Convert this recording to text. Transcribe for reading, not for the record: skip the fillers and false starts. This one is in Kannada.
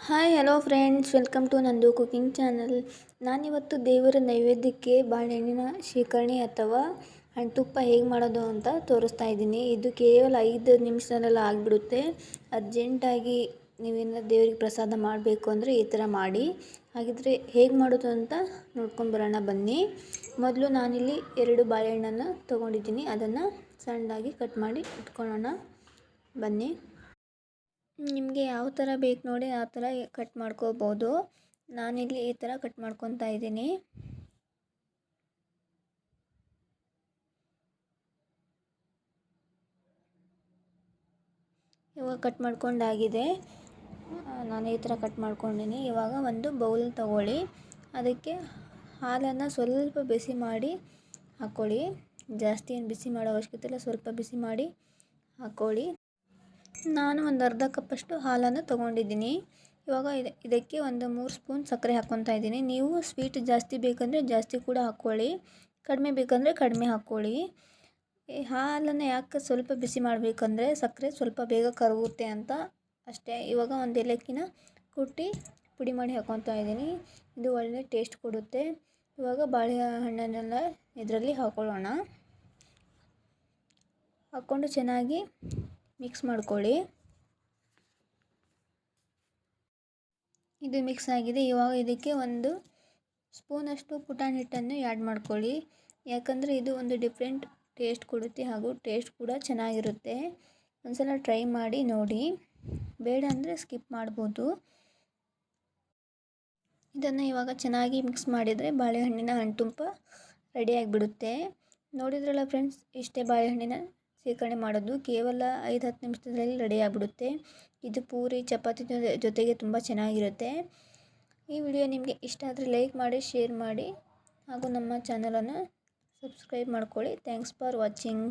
Hi hello friends, welcome to ನಂದು ಕುಕಿಂಗ್ ಚಾನಲ್. ನಾನಿವತ್ತು ದೇವರ ನೈವೇದ್ಯಕ್ಕೆ ಬಾಳೆಹಣ್ಣಿನ ಶೇಖರಣೆ ಅಥವಾ ಹಣ್ಣುತುಪ್ಪ ಹೇಗೆ ಮಾಡೋದು ಅಂತ ತೋರಿಸ್ತಾ ಇದ್ದೀನಿ. ಇದು ಕೇವಲ 5 ನಿಮಿಷದಲ್ಲೆಲ್ಲ ಆಗಿಬಿಡುತ್ತೆ. ಅರ್ಜೆಂಟಾಗಿ ನೀವೇನಾದ್ರು ದೇವರಿಗೆ ಪ್ರಸಾದ ಮಾಡಬೇಕು ಅಂದರೆ ಈ ಥರ ಮಾಡಿ. ಹಾಗಿದ್ರೆ ಹೇಗೆ ಮಾಡೋದು ಅಂತ ನೋಡ್ಕೊಂಡು ಬರೋಣ ಬನ್ನಿ. ಮೊದಲು ನಾನಿಲ್ಲಿ 2 ಬಾಳೆಹಣ್ಣನ್ನು ತೊಗೊಂಡಿದ್ದೀನಿ. ಅದನ್ನು ಸಣ್ಣದಾಗಿ ಕಟ್ ಮಾಡಿ ಇಟ್ಕೊಳ್ಳೋಣ ಬನ್ನಿ. ನಿಮಗೆ ಯಾವ ಥರ ಬೇಕು ನೋಡಿ ಆ ಥರ ಕಟ್ ಮಾಡ್ಕೋಬೋದು. ನಾನಿಲ್ಲಿ ಈ ಥರ ಕಟ್ ಮಾಡ್ಕೊತಾ ಇದ್ದೀನಿ. ಇವಾಗ ಕಟ್ ಮಾಡ್ಕೊಂಡಾಗಿದೆ. ನಾನು ಈ ಥರ ಕಟ್ ಮಾಡ್ಕೊಂಡಿನಿ. ಇವಾಗ ಒಂದು ಬೌಲ್ ತಗೊಳ್ಳಿ. ಅದಕ್ಕೆ ಹಾಲನ್ನು ಸ್ವಲ್ಪ ಬಿಸಿ ಮಾಡಿ ಹಾಕ್ಕೊಳ್ಳಿ. ಜಾಸ್ತಿ ಏನು ಬಿಸಿ ಮಾಡೋ ಅವಶ್ಯಕತೆ ಇಲ್ಲ, ಸ್ವಲ್ಪ ಬಿಸಿ ಮಾಡಿ ಹಾಕ್ಕೊಳ್ಳಿ. ನಾನು ಒಂದು ಅರ್ಧ ಕಪ್ಪಷ್ಟು ಹಾಲನ್ನು ತೊಗೊಂಡಿದ್ದೀನಿ. ಇವಾಗ ಇದಕ್ಕೆ ಒಂದು 3 ಸ್ಪೂನ್ ಸಕ್ಕರೆ ಹಾಕ್ಕೊತಾ ಇದ್ದೀನಿ. ನೀವು ಸ್ವೀಟ್ ಜಾಸ್ತಿ ಬೇಕಂದರೆ ಜಾಸ್ತಿ ಕೂಡ ಹಾಕ್ಕೊಳ್ಳಿ, ಕಡಿಮೆ ಬೇಕಂದರೆ ಕಡಿಮೆ ಹಾಕ್ಕೊಳ್ಳಿ. ಈ ಹಾಲನ್ನು ಯಾಕೆ ಸ್ವಲ್ಪ ಬಿಸಿ ಮಾಡಬೇಕಂದ್ರೆ ಸಕ್ಕರೆ ಸ್ವಲ್ಪ ಬೇಗ ಕರಗುತ್ತೆ ಅಂತ ಅಷ್ಟೇ. ಇವಾಗ ಒಂದು ಏಲಕ್ಕಿನ ಕುಟ್ಟಿ ಪುಡಿ ಮಾಡಿ ಹಾಕ್ಕೊತಾ ಇದ್ದೀನಿ. ಇದು ಒಳ್ಳೆ ಟೇಸ್ಟ್ ಕೊಡುತ್ತೆ. ಇವಾಗ ಬಾಳೆಹಣ್ಣನ್ನೆಲ್ಲ ಇದರಲ್ಲಿ ಹಾಕ್ಕೊಳ್ಳೋಣ. ಹಾಕ್ಕೊಂಡು ಚೆನ್ನಾಗಿ ಮಿಕ್ಸ್ ಮಾಡ್ಕೊಳ್ಳಿ. ಇದು ಮಿಕ್ಸ್ ಆಗಿದೆ. ಇವಾಗ ಇದಕ್ಕೆ 1 ಸ್ಪೂನಷ್ಟು ಪುಟಾಣಿ ಹಿಟ್ಟನ್ನು ಆ್ಯಡ್ ಮಾಡ್ಕೊಳ್ಳಿ. ಯಾಕಂದರೆ ಇದು ಒಂದು ಡಿಫ್ರೆಂಟ್ ಟೇಸ್ಟ್ ಕೊಡುತ್ತೆ ಹಾಗೂ ಟೇಸ್ಟ್ ಕೂಡ ಚೆನ್ನಾಗಿರುತ್ತೆ. ಒಂದ್ಸಲ ಟ್ರೈ ಮಾಡಿ ನೋಡಿ, ಬೇಡ ಅಂದರೆ ಸ್ಕಿಪ್ ಮಾಡ್ಬೋದು. ಇದನ್ನು ಇವಾಗ ಚೆನ್ನಾಗಿ ಮಿಕ್ಸ್ ಮಾಡಿದರೆ ಬಾಳೆಹಣ್ಣಿನ ಹಣ್ಣುತುಪ್ಪ ರೆಡಿಯಾಗಿಬಿಡುತ್ತೆ. ನೋಡಿದ್ರಲ್ಲ ಫ್ರೆಂಡ್ಸ್, ಇಷ್ಟೇ ಬಾಳೆಹಣ್ಣಿನ ಶೇಖರಣೆ ಮಾಡೋದು. ಕೇವಲ 5-10 ನಿಮಿಷದಲ್ಲಿ ರೆಡಿ ಆಗಿಬಿಡುತ್ತೆ. ಇದು ಪೂರಿ ಚಪಾತಿ ಜೊತೆಗೆ ತುಂಬ ಚೆನ್ನಾಗಿರುತ್ತೆ. ಈ ವಿಡಿಯೋ ನಿಮಗೆ ಇಷ್ಟ ಆದರೆ ಲೈಕ್ ಮಾಡಿ, ಶೇರ್ ಮಾಡಿ ಹಾಗೂ ನಮ್ಮ ಚಾನಲನ್ನು ಸಬ್ಸ್ಕ್ರೈಬ್ ಮಾಡ್ಕೊಳ್ಳಿ. Thanks for watching.